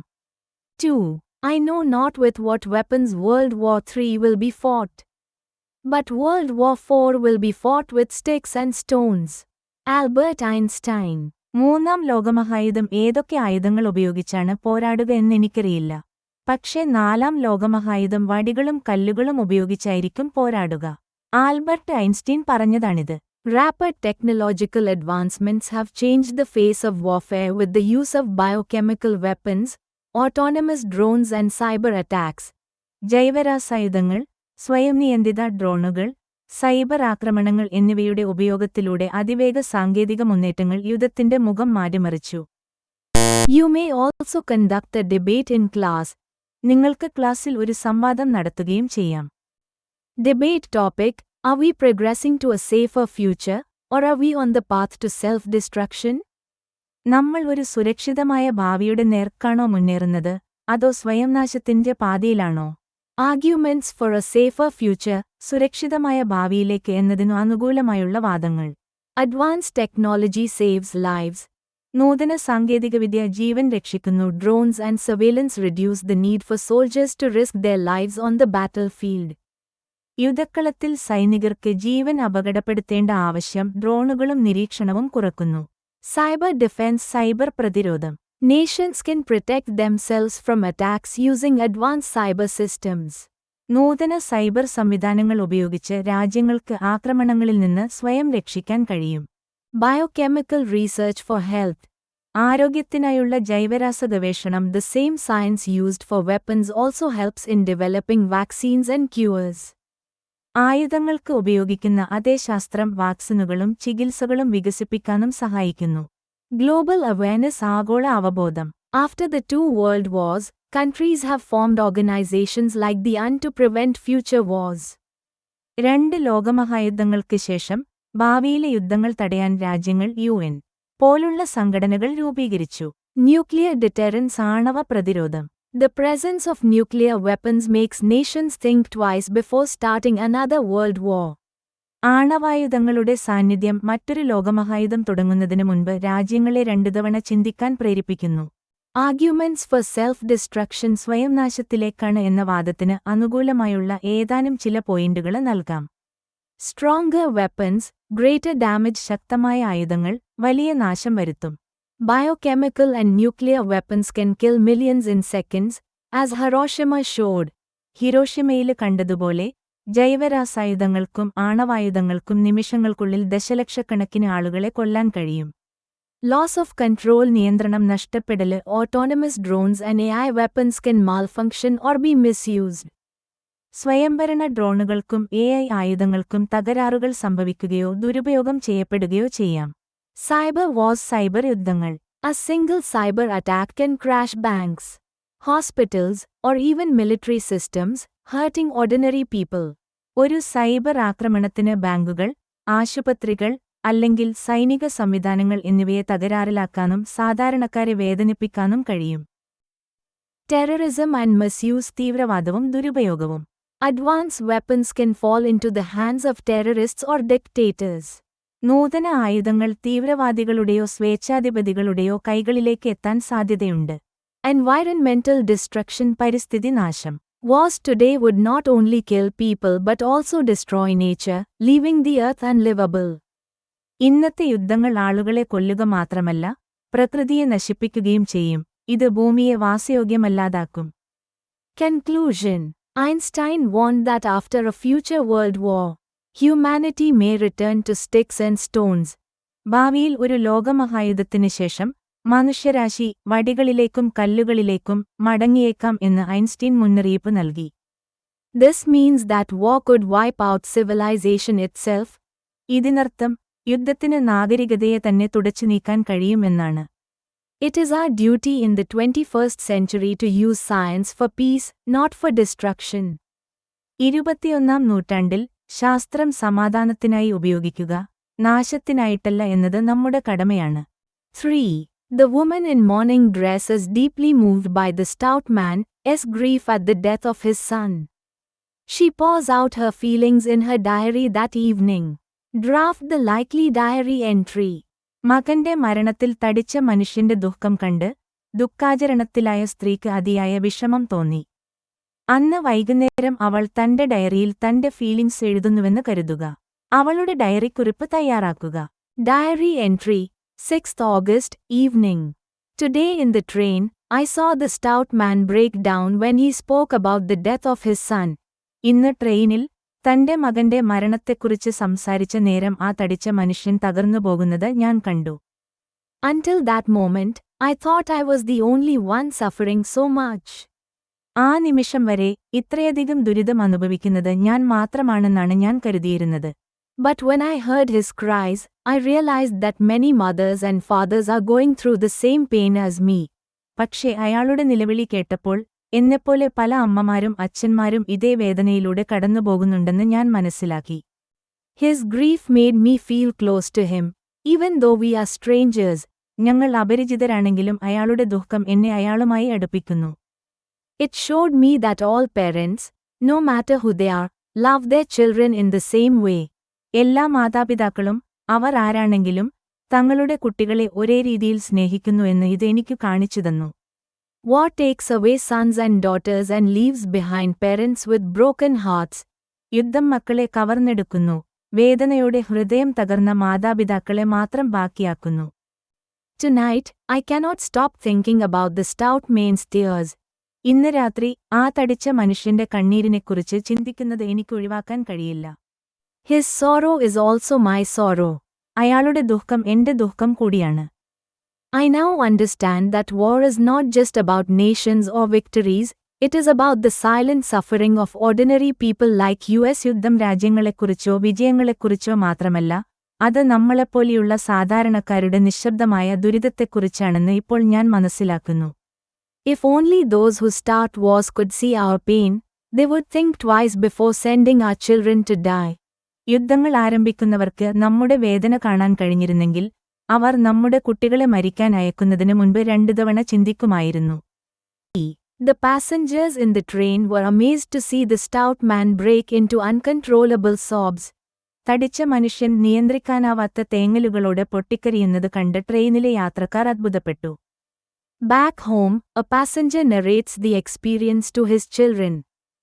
2. I know not with what weapons World War III will be fought. But World War IV will be fought with sticks and stones. Albert Einstein. മൂന്നാം ലോകമഹായുധം ഏതൊക്കെ ആയുധങ്ങൾ ഉപയോഗിച്ചാണ് പോരാടുക എന്നെനിക്കറിയില്ല. പക്ഷേ നാലാം ലോകമഹായുധം വടികളും കല്ലുകളും ഉപയോഗിച്ചായിരിക്കും പോരാടുക. ആൽബർട്ട് ഐൻസ്റ്റീൻ പറഞ്ഞതാണിത്. Rapid technological advancements have changed the face of warfare with the use of biochemical weapons, autonomous drones and cyber attacks. ജൈവരാസായുധങ്ങൾ, സ്വയം നിയന്ത്രിത ഡ്രോണുകൾ, സൈബർ ആക്രമണങ്ങൾ എന്നിവയുടെ ഉപയോഗത്തിലൂടെ അതിവേഗ സാങ്കേതിക മുന്നേറ്റങ്ങൾ യുദ്ധത്തിന്റെ മുഖം മാറ്റിമറിച്ചു. You may also conduct a debate in class. നിങ്ങൾക്ക് ക്ലാസ്സിൽ ഒരു സംവാദം നടത്തുകയും ചെയ്യാം. Debate topic: Are we progressing to a safer future, or are we on the path to self-destruction? നമ്മൾ ഒരു സുരക്ഷിതമായ ഭാവിയുടെ നേർക്കാണോ മുന്നേറുന്നത്, അതോ സ്വയംനാശത്തിന്റെ പാതയിലാണോ? Arguments for a safer future, സുരക്ഷിതമായ ഭാവിയിലേക്ക് എന്നതിനു അനുകൂലമായുള്ള വാദങ്ങൾ. Advanced technology saves lives. നൂതന സാങ്കേതികവിദ്യ ജീവൻ രക്ഷിക്കുന്നു. Drones and surveillance reduce the need for soldiers to risk their lives on the battlefield. യുദ്ധക്കളത്തിൽ സൈനികർക്ക് ജീവൻ അപകടപ്പെടുത്തേണ്ട ആവശ്യം ഡ്രോണുകളും നിരീക്ഷണവും കുറക്കുന്നു. Cyber defense, സൈബർ പ്രതിരോധം. Nations can protect themselves from attacks using advanced cyber systems. നൂതന cyber സംവിധാനങ്ങൾ ഉപയോഗിച്ച് രാജ്യങ്ങൾക്ക് ആക്രമണങ്ങളിൽ നിന്ന് സ്വയം രക്ഷിക്കാൻ കഴിയും. Biochemical research for health. ആരോഗ്യത്തിനായുള്ള ജൈവരാസ ഗവേഷണം. The same science used for weapons also helps in developing vaccines and cures. ആയുധങ്ങൾക്ക് ഉപയോഗിക്കുന്ന അതേ ശാസ്ത്രം വാക്സിനുകളും ചികിത്സകളും വികസിപ്പിക്കാനും സഹായിക്കുന്നു. Global awareness, ആഗോള അവബോധം. After the two world wars, countries have formed organizations like the UN to prevent future wars. രണ്ട് ലോകമഹായുദ്ധങ്ങൾക്ക് ശേഷം ഭാവിയിലെ യുദ്ധങ്ങൾ തടയാൻ രാജ്യങ്ങൾ UN പോലുള്ള സംഘടനകൾ രൂപീകരിച്ചു. Nuclear deterrence, ആണവ പ്രതിരോധം. The presence of nuclear weapons makes nations think twice before starting another world war. ആണവായുധങ്ങളുടെ സാന്നിധ്യം മറ്റൊരു ലോകമഹായുധം തുടങ്ങുന്നതിന് മുൻപ് രാജ്യങ്ങളെ രണ്ടു തവണ ചിന്തിക്കാൻ പ്രേരിപ്പിക്കുന്നു. Arguments for self-destruction, സ്വയംനാശത്തിലേക്കാണ് എന്ന വാദത്തിന് അനുകൂലമായുള്ള ഏതാനും ചില പോയിന്റുകൾ നൽകാം. Stronger weapons, greater damage, ശക്തമായ ആയുധങ്ങൾ വലിയ നാശം വരുത്തും. Biochemical and nuclear weapons can kill millions in seconds, as Hiroshima showed. ഹിരോഷിമയില് കണ്ടതുപോലെ ജൈവരാസായുധങ്ങൾക്കും ആണവായുധങ്ങൾക്കും നിമിഷങ്ങൾക്കുള്ളിൽ ദശലക്ഷക്കണക്കിന് ആളുകളെ കൊല്ലാൻ കഴിയും. ലോസ് ഓഫ് കൺട്രോൾ നിയന്ത്രണം നഷ്ടപ്പെടല് autonomous drones and AI weapons can malfunction or be misused. സ്വയംഭരണ ഡ്രോണുകൾക്കും AI ആയുധങ്ങൾക്കും തകരാറുകൾ സംഭവിക്കുകയോ ദുരുപയോഗം ചെയ്യപ്പെടുകയോ ചെയ്യാം. സൈബർ വാർസ് സൈബർ യുദ്ധങ്ങൾ. A single cyber attack can crash banks, hospitals, or even military systems, hurting ordinary people. ഒരു cyber ആക്രമണത്തിന് ബാങ്കുകൾ, ആശുപത്രികൾ, അല്ലെങ്കിൽ സൈനിക സംവിധാനങ്ങൾ എന്നിവയെ തകരാറിലാക്കാനും സാധാരണക്കാരെ വേദനിപ്പിക്കാനും കഴിയും. ടെററിസം ആൻഡ് മിസ്യൂസ് തീവ്രവാദവും ദുരുപയോഗവും. Advanced weapons can fall into the hands of terrorists or dictators. നൂതന ആയുധങ്ങൾ തീവ്രവാദികളുടെയോ സ്വേച്ഛാധിപതികളുടെയോ കൈകളിലേക്ക് എത്താൻ സാധ്യതയുണ്ട്. Environmental destruction പരിസ്ഥിതി നാശം. Wars today would not only kill people but also destroy nature, leaving the earth unlivable. ഇന്നത്തെ യുദ്ധങ്ങൾ ആളുകളെ കൊല്ലുക മാത്രമല്ല, പ്രകൃതിയെ നശിപ്പിക്കുകയും ചെയ്യും. ഇത് ഭൂമിയെ വാസയോഗ്യമല്ലാതാക്കും. Conclusion. Einstein warned that after a future world war, humanity may return to sticks and stones. ഭാവിയിൽ ഒരു ലോകമഹായുദ്ധത്തിന് ശേഷം മനുഷ്യരാശി വടികളിലേക്കും കല്ലുകളിലേക്കും മടങ്ങിയേക്കാം എന്ന് ഐൻസ്റ്റീൻ മുന്നറിയിപ്പ് നൽകി. This means that war could wipe out civilization itself. ഇതിനർത്ഥം യുദ്ധത്തിന് നാഗരികതയെ തന്നെ തുടച്ചു നീക്കാൻ കഴിയുമെന്നാണ്. It is our duty in the 21st century to use science for peace, not for destruction. 21ാം നൂറ്റാണ്ടിൽ ശാസ്ത്രം സമാധാനത്തിനായി ഉപയോഗിക്കുക, നാശത്തിനായിട്ടല്ല എന്നത് നമ്മുടെ കടമയാണ്. 3. The woman in mourning dress is deeply moved by the stout man's grief at the death of his son. She pours out her feelings in her diary that evening. Draft the likely diary entry. മകന്റെ മരണത്തിൽ തടിച്ച മനുഷ്യന്റെ ദുഃഖം കണ്ട് ദുഃഖാചരണത്തിലായ സ്ത്രീക്ക് അതിയായ വിഷമം തോന്നി. അന്ന് വൈകുന്നേരം അവൾ തന്റെ ഡയറിയിൽ തന്റെ ഫീലിംഗ്സ് എഴുതുന്നുവെന്ന് കരുതുക. അവളുടെ ഡയറിക്കുറിപ്പ് തയ്യാറാക്കുക. Diary entry. 6th August, evening. Today in the train, I saw the stout man break down when he spoke about the death of his son. ഇന്ന് ട്രെയിനിൽ തന്റെ മകന്റെ മരണത്തെക്കുറിച്ച് സംസാരിച്ച നേരം ആ തടിച്ച മനുഷ്യൻ തകർന്നുപോകുന്നത് ഞാൻ കണ്ടു. Until that moment, I thought I was the only one suffering so much. ആ നിമിഷം വരെ ഇത്രയധികം ദുരിതം അനുഭവിക്കുന്നത് ഞാൻ മാത്രമാണെന്നാണ് ഞാൻ കരുതിയിരുന്നത്. But when I heard his cries, I realized that many mothers and fathers are going through the same pain as me. പക്ഷേ അയാളുടെ നിലവിളി കേട്ടപ്പോൾ എന്നെപ്പോലെ പല അമ്മമാരും അച്ഛന്മാരും ഇതേ വേദനയിലൂടെ കടന്നുപോകുന്നുണ്ടെന്ന് ഞാൻ മനസ്സിലാക്കി. His grief made me feel close to him, even though we are strangers. ഞങ്ങൾ അപരിചിതരാണെങ്കിലും അയാളുടെ ദുഃഖം എന്നെ അയാളുമായി അടുപ്പിക്കുന്നു. It showed me that all parents, no matter who they are, love their children in the same way. എല്ലാ മാതാപിതാക്കളും, അവർ ആരാണെങ്കിലും, തങ്ങളുടെ കുട്ടികളെ ഒരേ രീതിയിൽ സ്നേഹിക്കുന്നു എന്ന് ഇത് എനിക്കു കാണിച്ചുതന്നു. War takes away sons and daughters and leaves behind parents with broken hearts. യുദ്ധം മക്കളെ കവർന്നെടുക്കുന്നു, വേദനയോടെ ഹൃദയം തകർന്ന മാതാപിതാക്കളെ മാത്രം ബാക്കിയാക്കുന്നു. Tonight, I cannot stop thinking about the stout man's tears. ഇന്ന് രാത്രി ആ തടിച്ച മനുഷ്യന്റെ കണ്ണീരിനെക്കുറിച്ച് ചിന്തിക്കുന്നത് എനിക്ക് ഒഴിവാക്കാൻ കഴിയില്ല. His sorrow is also my sorrow. അയാളുടെ ദുഃഖം എന്റെ ദുഃഖം കൂടിയാണ്. I now understand that war is not just about nations or victories, it is about the silent suffering of ordinary people like US. യുദ്ധം രാജ്യങ്ങളെക്കുറിച്ചോ വിജയങ്ങളെക്കുറിച്ചോ മാത്രമല്ല, അത് നമ്മളെപ്പോലെയുള്ള സാധാരണക്കാരുടെ നിശബ്ദമായ ദുരിതത്തെക്കുറിച്ചാണെന്ന് ഇപ്പോൾ ഞാൻ മനസ്സിലാക്കുന്നു. If only those who start wars could see our pain, they would think twice before sending our children to die. യുദ്ധങ്ങൾ ആരംഭിക്കുന്നവർക്ക് നമ്മുടെ വേദന കാണാൻ കഴിഞ്ഞിരുന്നെങ്കിൽ, അവർ നമ്മുടെ കുട്ടികളെ മരിക്കാൻ അയക്കുന്നതിന് മുൻപ് 2 തവണ ചിന്തിക്കുമായിരുന്നു. The passengers in the train were amazed to see the stout man break into uncontrollable sobs. തടിച്ച മനുഷ്യൻ നിയന്ത്രിക്കാനാവാത്ത തേങ്ങലുകളോടെ പൊട്ടിക്കരയുന്നത് കണ്ട് ട്രെയിനിലെ യാത്രക്കാർ അത്ഭുതപ്പെട്ടു. Back home, a passenger narrates the experience to his children.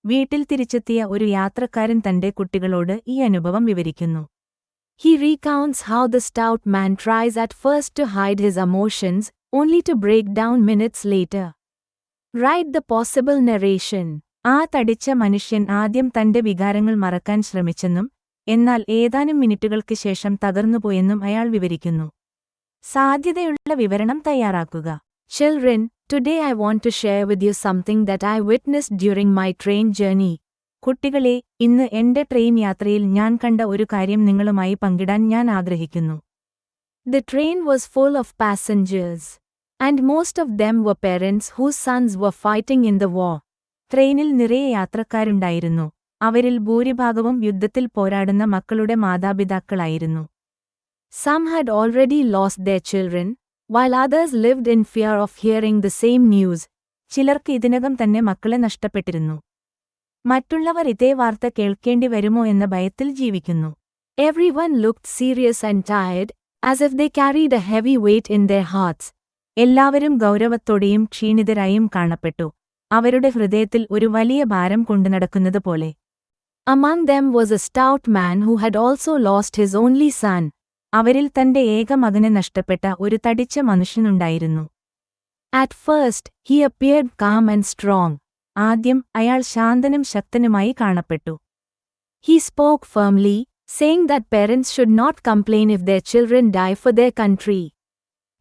വീട്ടിൽ തിരിച്ചെത്തിയ ഒരു യാത്രക്കാരൻ തന്റെ കുട്ടികളോട് ഈ അനുഭവം വിവരിക്കുന്നു. He recounts how the stout man tries at first to hide his emotions, only to break down minutes later. Write the possible narration. ആ തടിച്ച മനുഷ്യൻ ആദ്യം തന്റെ വികാരങ്ങൾ മറക്കാൻ ശ്രമിച്ചെന്നും എന്നാൽ ഏതാനും മിനിറ്റുകൾക്ക് ശേഷം തകർന്നുപോയെന്നും അയാൾ വിവരിക്കുന്നു. സാധ്യതയുള്ള വിവരണം തയ്യാറാക്കുക. Children, today I want to share with you something that I witnessed during my train journey. കുട്ടികളെ, ഇന്ന് എന്റെ ട്രെയിൻ യാത്രയിൽ ഞാൻ കണ്ട ഒരു കാര്യം നിങ്ങളുമായി പങ്കിടാൻ ഞാൻ ആഗ്രഹിക്കുന്നു. The train was full of passengers. And most of them were parents whose sons were fighting in the war. ട്രെയിനിൽ നിറയെ യാത്രക്കാരുണ്ടായിരുന്നു. അവരിൽ ഭൂരിഭാഗവും യുദ്ധത്തിൽ പോരാടുന്ന മക്കളുടെ മാതാപിതാക്കളായിരുന്നു. Some had already lost their children, while others lived in fear of hearing the same news. ചിലർക്ക് ഇതിനകം തന്നെ മക്കളെ നഷ്ടപ്പെട്ടിരുന്നു. മറ്റുള്ളവർ ഇതേ വാർത്ത കേൾക്കേണ്ടി വരുമോ എന്ന ഭയത്തിൽ ജീവിക്കുന്നു. Everyone looked serious and tired, as if they carried a heavy weight in their hearts. എല്ലാവരും ഗൗരവത്തോടെയും ക്ഷീണിതരായും കാണപ്പെട്ടു. അവരുടെ ഹൃദയത്തിൽ ഒരു വലിയ ഭാരം കൊണ്ടുനടക്കുന്നത് പോലെ. Among them was a stout man who had also lost his only son. അവരിൽ തന്റെ ഏക മകനെ നഷ്ടപ്പെട്ട ഒരു തടിച്ച മനുഷ്യനുണ്ടായിരുന്നു. At first, he appeared calm and strong. ആദ്യം അയാൾ ശാന്തനും ശക്തനുമായി കാണപ്പെട്ടു. He spoke firmly, saying that parents should not complain if their children die for their country.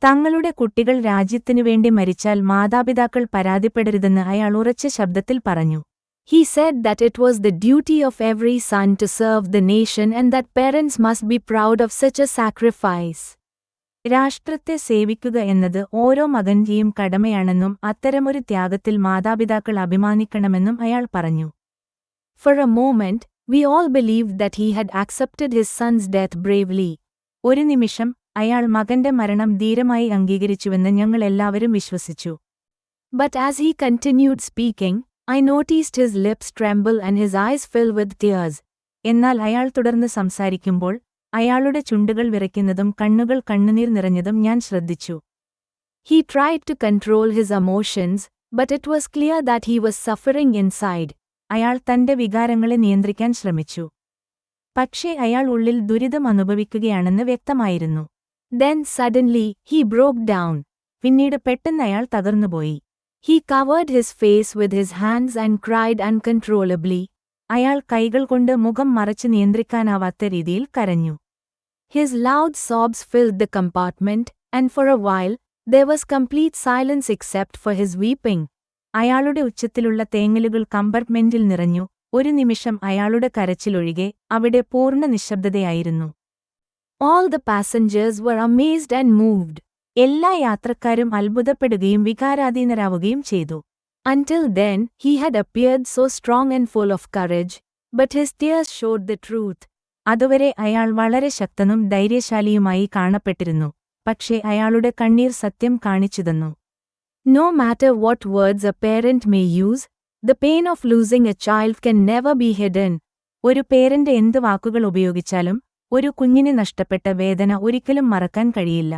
തങ്ങളുടെ കുട്ടികൾ രാജ്യത്തിനുവേണ്ടി മരിച്ചാൽ മാതാപിതാക്കൾ പരാതിപ്പെടരുതെന്ന് അയാൾ ഉറച്ച ശബ്ദത്തിൽ പറഞ്ഞു. He said that it was the duty of every son to serve the nation and that parents must be proud of such a sacrifice. രാഷ്ട്രത്തെ സേവിക്കുക എന്നത് ഓരോ മകന്റെയും കടമയാണെന്നും അത്തരമൊരു ത്യാഗത്തിൽ മാതാപിതാക്കൾ അഭിമാനിക്കണമെന്നും അയാൾ പറഞ്ഞു. For a moment, we all believed that he had accepted his son's death bravely. ഒരു നിമിഷം അയാൾ മകന്റെ മരണം ധീരമായി അംഗീകരിച്ചുവെന്ന് ഞങ്ങൾ എല്ലാവരും വിശ്വസിച്ചു. But as he continued speaking, I noticed his lips tremble and his eyes fill with tears. എന്നാൽ അയാൾ തുടർന്ന് സംസാരിക്കുമ്പോൾ അയാളുടെ ചുണ്ടുകൾ വിറയ്ക്കുന്നതും കണ്ണുകൾ കണ്ണുനീർ നിറഞ്ഞതും ഞാൻ ശ്രദ്ധിച്ചു. He tried to control his emotions, but it was clear that he was suffering inside. അയാൾ തന്റെ വികാരങ്ങളെ നിയന്ത്രിക്കാൻ ശ്രമിച്ചു. പക്ഷേ അയാൾ ഉള്ളിൽ ദുരിതം അനുഭവിക്കുകയാണെന്ന് വ്യക്തമായിരുന്നു. Then suddenly, he broke down. പിന്നീട് പെട്ടെന്ന് അയാൾ തകർന്നുപോയി. He covered his face with his hands and cried uncontrollably. അയാൾ കൈകൾ കൊണ്ട് മുഖം മറച്ച് നിയന്ത്രിക്കാനാവാത്ത രീതിയിൽ കരഞ്ഞു. His loud sobs filled the compartment, and for a while, there was complete silence except for his weeping. അയാളുടെ ഉച്ചത്തിലുള്ള തേങ്ങലുകൾ കമ്പാർട്ട്മെന്റിൽ നിറഞ്ഞു. ഒരു നിമിഷം അയാളുടെ കരച്ചിലൊഴികെ അവിടെ പൂർണ്ണ നിശബ്ദതയായിരുന്നു. All the passengers were amazed and moved. എല്ലാ യാത്രക്കാരും അത്ഭുതപ്പെടുകയും വികാരാധീനരാവുകയും ചെയ്തു. Until then, he had appeared so strong and full of courage, but his tears showed the truth. അതുവരെ അയാൾ വളരെ ശക്തനും ധൈര്യശാലിയുമായി കാണപ്പെട്ടിരുന്നു, പക്ഷേ അയാളുടെ കണ്ണീർ സത്യം കാണിച്ചുതന്നു. No matter what words a parent may use, the pain of losing a child can never be hidden. ഒരു parent എന്ത് വാക്കുകൾ ഉപയോഗിച്ചാലും ഒരു കുഞ്ഞിനെ നഷ്ടപ്പെട്ട വേദന ഒരിക്കലും മറക്കാൻ കഴിയില്ല.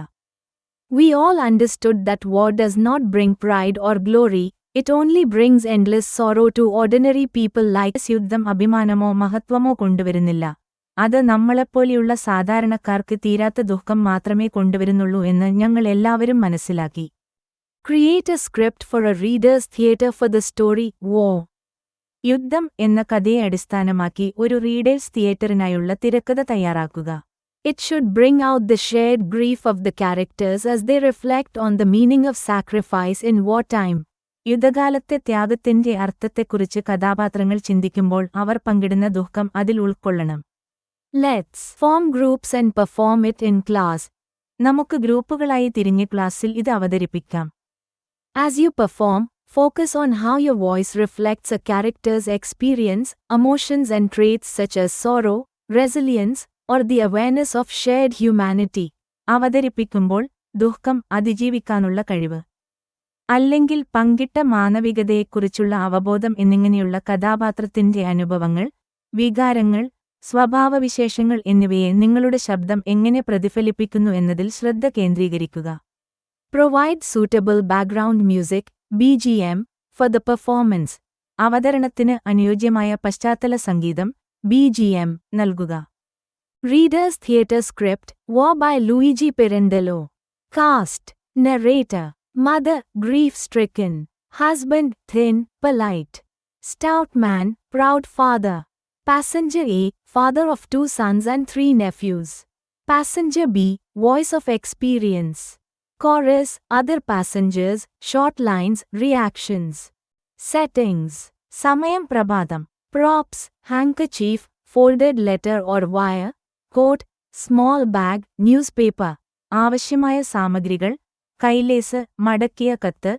We all understood that war does not bring pride or glory, it only brings endless sorrow to ordinary people like us. യുദ്ധം അഭിമാനമോ മഹത്വമോ കൊണ്ടുവരുന്നില്ല. അത് നമ്മളെപ്പോലെയുള്ള സാധാരണക്കാർക്ക് തീരാത്ത ദുഃഖം മാത്രമേ കൊണ്ടുവരുന്നുള്ളൂ എന്ന് ഞങ്ങൾ എല്ലാവരും മനസ്സിലാക്കി. Create a script for a reader's theatre for the story, War. യുദ്ധം എന്ന കഥയെ അടിസ്ഥാനമാക്കി ഒരു റീഡേഴ്സ് തിയേറ്ററിനായുള്ള തിരക്കഥ തയ്യാറാക്കുക. It should bring out the shared grief of the characters as they reflect on the meaning of sacrifice in wartime. യുദ്ധകാലത്തെ ത്യാഗത്തിന്റെ അർത്ഥത്തെക്കുറിച്ച് കഥാപാത്രങ്ങൾ ചിന്തിക്കുമ്പോൾ അവർ പങ്കിടുന്ന ദുഃഖം അതിൽ ഉൾക്കൊള്ളണം. Let's form groups and perform it in class. നമുക്ക് ഗ്രൂപ്പുകളായി തിരിഞ്ഞ് ക്ലാസ്സിൽ ഇത് അവതരിപ്പിക്കാം. As you perform, focus on how your voice reflects a character's experience, emotions and traits such as sorrow, resilience, or the awareness of shared humanity. അവതരിപ്പിക്കുമ്പോൾ ദുഃഖം അതിജീവിക്കാനുള്ള കഴിവ്, അല്ലെങ്കിൽ പങ്കിട്ട മാനവികതയെക്കുറിച്ചുള്ള അവബോധം എന്നിങ്ങനെയുള്ള കഥാപാത്രത്തിന്റെ അനുഭവങ്ങൾ, വികാരങ്ങൾ, സ്വഭാവവിശേഷങ്ങൾ എന്നിവയെ നിങ്ങളുടെ ശബ്ദം എങ്ങനെ പ്രതിഫലിപ്പിക്കുന്നു എന്നതിൽ ശ്രദ്ധ കേന്ദ്രീകരിക്കുക. Provide suitable background music, BGM, for the performance. അവതരണത്തിന് അനുയോജ്യമായ പശ്ചാത്തല സംഗീതം, BGM, നൽകുക. Reader's Theatre Script, War by Luigi Pirandello. Cast. Narrator. Mother, grief-stricken. Husband, thin, polite. Stout man, proud father. Passenger A, father of 2 sons and 3 nephews. Passenger B, voice of experience. Chorus, other passengers, short lines, reactions. Settings. Samayam Prabhatham. Props, handkerchief, folded letter or wire. Coat, small bag, newspaper. ആവശ്യമായ സാമഗ്രികൾ, കൈലേസ്, മടക്കിയ കത്ത്,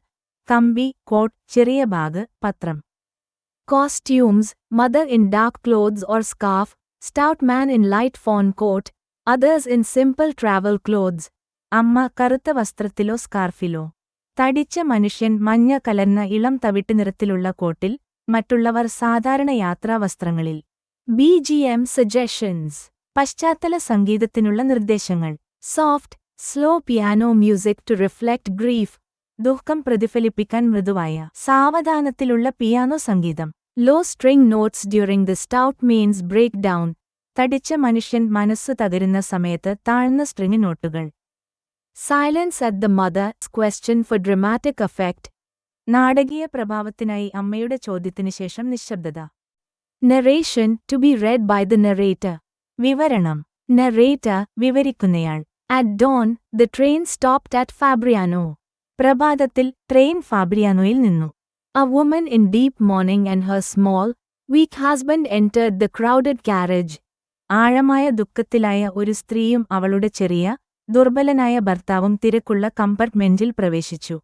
കമ്പി, coat, ചെറിയ bag, പത്രം. Costumes, mother in dark clothes or scarf, stout man in light fawn coat, others in simple travel clothes. അമ്മ കറുത്ത വസ്ത്രത്തിലോ സ്കാർഫിലോ. തടിച്ച മനുഷ്യൻ മഞ്ഞ കലർന്ന ഇളം തവിട്ട് നിറത്തിലുള്ള കോട്ടിൽ, മറ്റുള്ളവർ സാധാരണ യാത്രാവസ്ത്രങ്ങളിൽ. BGM suggestions. പശ്ചാത്തല സംഗീതത്തിനുള്ള നിർദ്ദേശങ്ങൾ. Soft, slow piano music to reflect grief. ദുഃഖം പ്രതിഫലിപ്പിക്കാൻ മൃദുവായ, സാവധാനത്തിലുള്ള പിയാനോ സംഗീതം. Low string notes during the stout man's breakdown. തടിച്ച മനുഷ്യൻ മനസ്സു തകരുന്ന സമയത്ത് താഴ്ന്ന സ്ട്രിങ് നോട്ടുകൾ. Silence at the mother's question for dramatic effect. നാടകീയ പ്രഭാവത്തിനായി അമ്മയുടെ ചോദ്യത്തിനു ശേഷം നിശബ്ദത. Narration, to be read by the narrator. വിവരണം. Narrator, വിവരിക്കുന്നയാൾ. At dawn, the train stopped at Fabriano. പ്രഭാതത്തിൽ ട്രെയിൻ ഫാബ്രിയാനോയിൽ നിന്നു. A woman in deep mourning and her small, weak husband entered the crowded carriage. ആഴമായ ദുഃഖത്തിലായ ഒരു സ്ത്രീയും അവളുടെ ചെറിയ, ദുർബലനായ ഭർത്താവും തിരക്കുള്ള കമ്പാർട്ട്മെന്റിൽ പ്രവേശിച്ചു.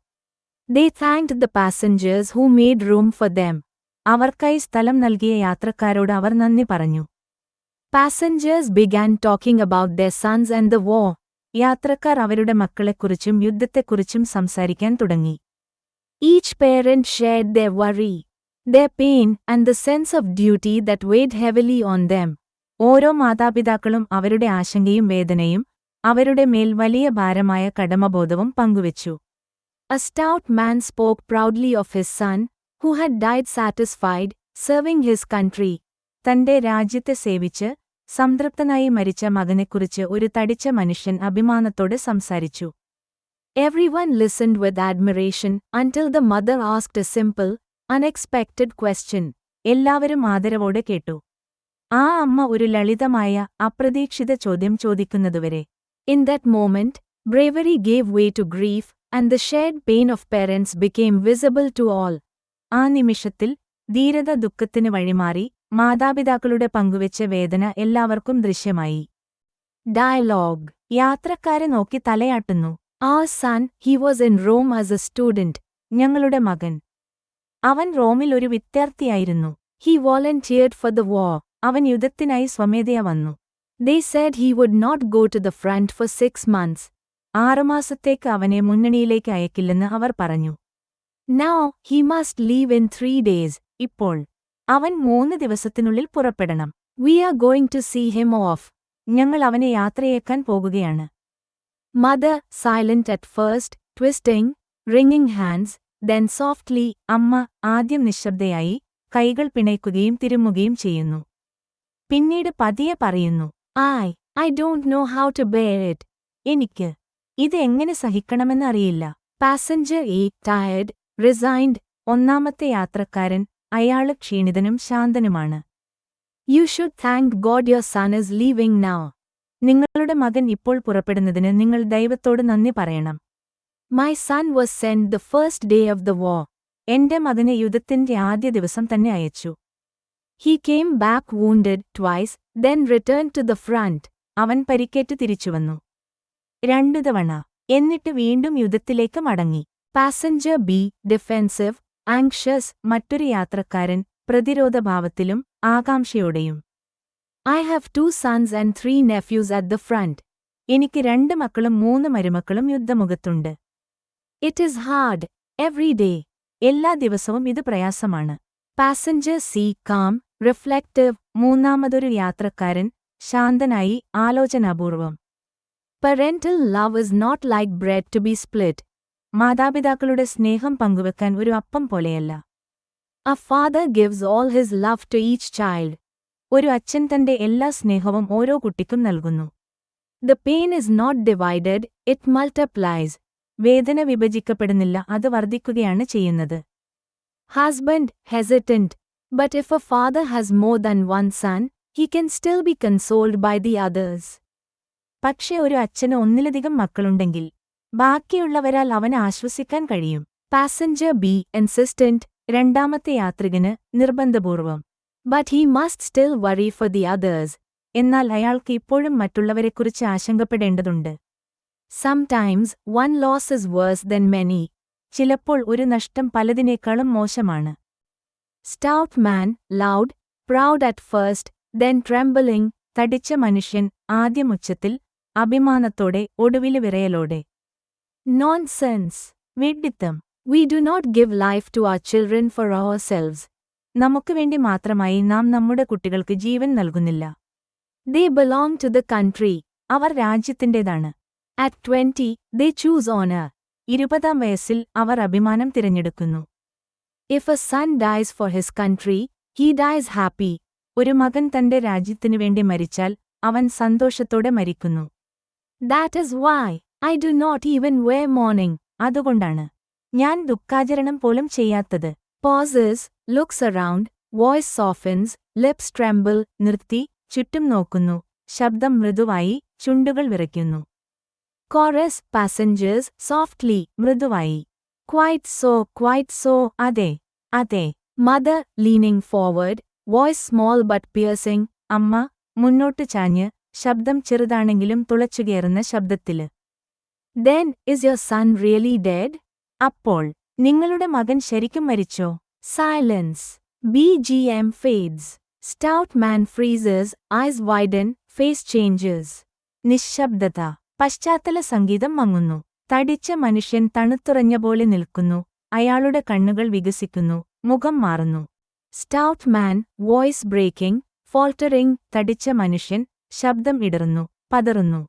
They thanked the passengers who made room for them. അവർക്കായി സ്ഥലം നൽകിയ യാത്രക്കാരോട് അവർ നന്ദി പറഞ്ഞു. Passengers began talking about their sons and the war. യാത്രക്കാർ അവരുടെ മക്കളെക്കുറിച്ചും യുദ്ധത്തെക്കുറിച്ചും സംസാരിക്കാൻ തുടങ്ങി. Each parent shared their worry, their pain, and the sense of duty that weighed heavily on them. ഓരോ മാതാപിതാക്കളും അവരുടെ ആശങ്കയും വേദനയും, അവരുടെ മേൽ വലിയ ഭാരമായ കടമബോധവും പങ്കുവച്ചു. A stout man spoke proudly of his son, who had died satisfied, serving his country. തന്റെ രാജ്യത്തെ സേവിച്ച്, സംതൃപ്തനായി മരിച്ച മകനെക്കുറിച്ച് ഒരു തടിച്ച മനുഷ്യൻ അഭിമാനത്തോടെ സംസാരിച്ചു. Everyone listened with admiration until the mother asked a simple, unexpected question. എല്ലാവരും ആദരവോടെ കേട്ടു. ആ അമ്മ ഒരു ലളിതമായ, അപ്രതീക്ഷിത ചോദ്യം ചോദിക്കുന്നതുവരെ. In that moment, bravery gave way to grief, and the shared pain of parents became visible to all. ആ നിമിഷത്തിൽ, ധീരത ദുഃഖത്തിന് വഴിമാറി, മാതാപിതാക്കളുടെ പങ്കുവെച്ച വേദന എല്ലാവർക്കും ദൃശ്യമായി. Dialogue. യാത്രക്കാരെ നോക്കി തലയാട്ടുന്നു. Our son, he was in Rome as a student. ഞങ്ങളുടെ മകൻ. അവൻ റോമിൽ ഒരു വിദ്യാർത്ഥിയായിരുന്നു. He volunteered for the war. അവൻ യുദ്ധത്തിനായി സ്വമേധയാ വന്നു. They said he would not go to the front for 6 months. 6 മാസത്തേക്ക് അവനെ മുന്നണിയിലേക്ക് അയക്കില്ലെന്ന് അവർ പറഞ്ഞു. Now, he must leave in 3 days. ഇപ്പോൾ. അവൻ 3 ദിവസത്തിനുള്ളിൽ പുറപ്പെടണം. We are going to see him off. ഞങ്ങൾ അവനെ യാത്രയേക്കാൻ പോകുകയാണ്. Mother, silent at first, twisting, wringing hands, then softly, അമ്മ, ആദ്യം നിശബ്ദയായി, കൈകൾ പിണയ്ക്കുകയും തിരുമ്മുകയും ചെയ്യുന്നു. പിന്നീട് പതിയെ പറയുന്നു. I don't know how to bear it. എനിക്ക്. ഇത് എങ്ങനെ സഹിക്കണമെന്നറിയില്ല. Passenger A, tired, resigned, ഒന്നാമത്തെ യാത്രക്കാരൻ, അയാള് ക്ഷീണിതനും ശാന്തനുമാണ്. You should thank God your son is leaving now. നിങ്ങളുടെ മകൻ ഇപ്പോൾ പുറപ്പെടുന്നതിന് നിങ്ങൾ ദൈവത്തോട് നന്ദി പറയണം. My son was sent the first day of the war. എന്റെ മകനെ യുദ്ധത്തിന്റെ ആദ്യ ദിവസം തന്നെ അയച്ചു. He came back wounded twice, then returned to the front. അവൻ പരിക്കേറ്റ് തിരിച്ചുവന്നു. 2 തവണ. എന്നിട്ട് വീണ്ടും യുദ്ധത്തിലേക്ക് മടങ്ങി. Passenger B, defensive, anxious, മറ്റൊരു യാത്രക്കാരൻ, പ്രതിരോധഭാവത്തിലും, ആകാംക്ഷയോടെയും. I have 2 sons and 3 nephews at the front. എനിക്ക് 2 മക്കളും 3 മരുമക്കളും യുദ്ധമുഖത്തുണ്ട്. It is hard, every day. എല്ലാ ദിവസവും ഇത് പ്രയാസമാണ്. Passenger C, calm, reflective, മൂന്നാമതൊരു യാത്രക്കാരൻ, ശാന്തനായി, ആലോചനാപൂർവം. Parental love is not like bread to be split. മാതാപിതാക്കളുടെ സ്നേഹം പങ്കുവെക്കാൻ ഒരു അപ്പം പോലെയല്ല. A father gives all his love to each child. ഒരു അച്ഛൻ തന്റെ എല്ലാ സ്നേഹവും ഓരോ കുട്ടിക്കും നൽകുന്നു. The pain is not divided, it multiplies. വേദന വിഭജിക്കപ്പെടുന്നില്ല, അത് വർദ്ധിക്കുകയാണ് ചെയ്യുന്നത്. Husband, hesitant. But if a father has more than one son, he can still be consoled by the others. പക്ഷേ ഒരു അച്ഛന് ഒന്നിലധികം മക്കളുണ്ടെങ്കിൽ ബാക്കിയുള്ളവരാൽ അവന് ആശ്വസിക്കാൻ കഴിയും. Passenger B, insistent. രണ്ടാമത്തെ യാത്രികന് നിർബന്ധപൂർവം. But he must still worry for the others. എന്നാൽ അയാൾക്ക് ഇപ്പോഴും മറ്റുള്ളവരെക്കുറിച്ച് ആശങ്കപ്പെടേണ്ടതുണ്ട്. Sometimes one loss is worse than many. ചിലപ്പോൾ ഒരു നഷ്ടം പലതിനേക്കാളും മോശമാണ്. Stout man, loud, proud at first, then trembling. തടിച്ച മനുഷ്യൻ, ആദ്യം ഉച്ചത്തിൽ, അഭിമാനത്തോടെ, ഒടുവില് വിറയലോടെ. Nonsense. വിഡ്ഢിത്തം. We do not give life to our children for ourselves. നമുക്കുവേണ്ടി മാത്രമായി നാം നമ്മുടെ കുട്ടികൾക്ക് ജീവൻ നൽകുന്നില്ല. They belong to the country. Our രാജ്യത്തിൻ്റേതാണ്. At 20, they choose honor. 20-ാം വയസ്സിൽ അവർ അഭിമാനം തിരഞ്ഞെടുക്കുന്നു. If a son dies for his country, he dies happy. ഒരു മകൻ തന്റെ രാജ്യത്തിനുവേണ്ടി മരിച്ചാൽ അവൻ സന്തോഷത്തോടെ മരിക്കുന്നു. That is why I do not even wear mourning. അതുകൊണ്ടാണ് ഞാൻ ദുഃഖാചരണം പോലും ചെയ്യാത്തത്. Pauses, looks around, voice softens, lips tremble. നിർത്തി, ചുറ്റും നോക്കുന്നു, ശബ്ദം മൃദുവായി, ചുണ്ടുകൾ വിറയ്ക്കുന്നു. Chorus, passengers, softly, മൃദുവായി. Quite so, അതെ, അതെ. Mother, leaning forward, voice small but piercing. അമ്മ, മുന്നോട്ട് ചാഞ്ഞ്, ശബ്ദം ചെറുതാണെങ്കിലും തുളച്ചുകയറുന്ന ശബ്ദത്തില്. Then, is your son really dead? അപ്പോൾ, നിങ്ങളുടെ മകൻ ശരിക്കും മരിച്ചോ? Silence. BGM fades. Stout man freezes, eyes widen, face changes. നിശ്ശബ്ദത. പശ്ചാത്തല സംഗീതം മങ്ങുന്നു. തടിച്ച മനുഷ്യൻ തണുത്തുറഞ്ഞ പോലെ നിൽക്കുന്നു, അയാളുടെ കണ്ണുകൾ വികസിക്കുന്നു, മുഖം മാറുന്നു. Stout man, voice breaking, faltering. തടിച്ച മനുഷ്യൻ, ശബ്ദം ഇടറുന്നു, പതറുന്നു.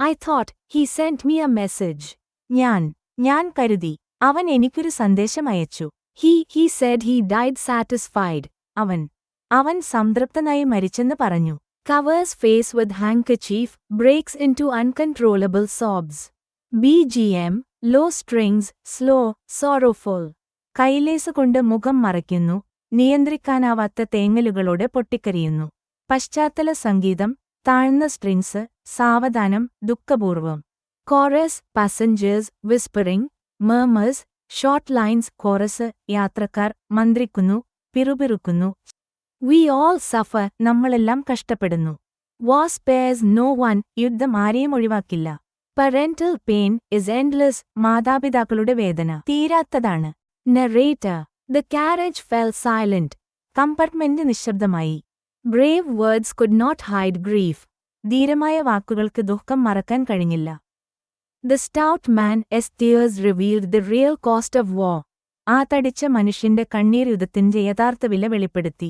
I thought, he sent me a message. ഞാൻ കരുതി, അവൻ എനിക്കൊരു സന്ദേശം അയച്ചു. He said he died satisfied. അവൻ സംതൃപ്തനായി മരിച്ചെന്ന് പറഞ്ഞു. Covers face with handkerchief, breaks into uncontrollable sobs. BGM, low strings, slow, sorrowful. കൈലേസുകൊണ്ട് മുഖം മറയ്ക്കുന്നു, നിയന്ത്രിക്കാനാവാത്ത തേങ്ങലുകളോടെ പൊട്ടിക്കരയുന്നു. പശ്ചാത്തല സംഗീതം, താഴ്ന്ന സ്ട്രിങ്സ്, സാവധാനം, ദുഃഖപൂർവം. Chorus, passengers, whispering, murmurs, short lines. Chorus, യാത്രക്കാർ, മന്ത്രിക്കുന്നു, പിറുപിറുക്കുന്നു. We all suffer, നമ്മളെല്ലാം കഷ്ടപ്പെടുന്നു. War spares no one, യുദ്ധം ആരെയും ഒഴിവാക്കില്ല. Parental pain is endless, മാതാപിതാക്കളുടെ വേദന തീരാത്തതാണ്. Narrator, the carriage fell silent. Compartment നിശബ്ദമായി. Brave words could not hide grief. ധീരമായ വാക്കുകൾക്ക് ദുഃഖം മറക്കാൻ കഴിഞ്ഞില്ല. The stout man's tears revealed the real cost of war. ആ തടിച്ച മനുഷ്യന്റെ കണ്ണീർ യുദ്ധത്തിന്റെ യഥാർത്ഥ വില വെളിപ്പെടുത്തി.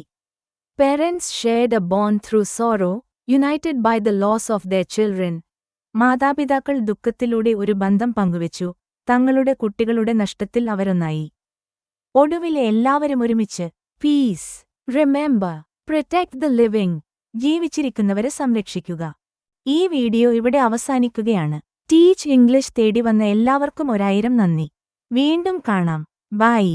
Parents shared a bond through sorrow, united by the loss of their children. മാതാപിതാക്കൾ ദുഃഖത്തിലൂടെ ഒരു ബന്ധം പങ്കുവച്ചു, തങ്ങളുടെ കുട്ടികളുടെ നഷ്ടത്തിൽ അവരൊന്നായി. ഒടുവിലെ എല്ലാവരും ഒരുമിച്ച്. Peace. Remember, protect the living. ജീവിച്ചിരിക്കുന്നവരെ സംരക്ഷിക്കുക. ഈ വീഡിയോ ഇവിടെ അവസാനിക്കുകയാണ്. ടീച്ച് ഇംഗ്ലീഷ് തേടി വന്ന എല്ലാവർക്കും 1000 നന്ദി. വീണ്ടും കാണാം. ബൈ.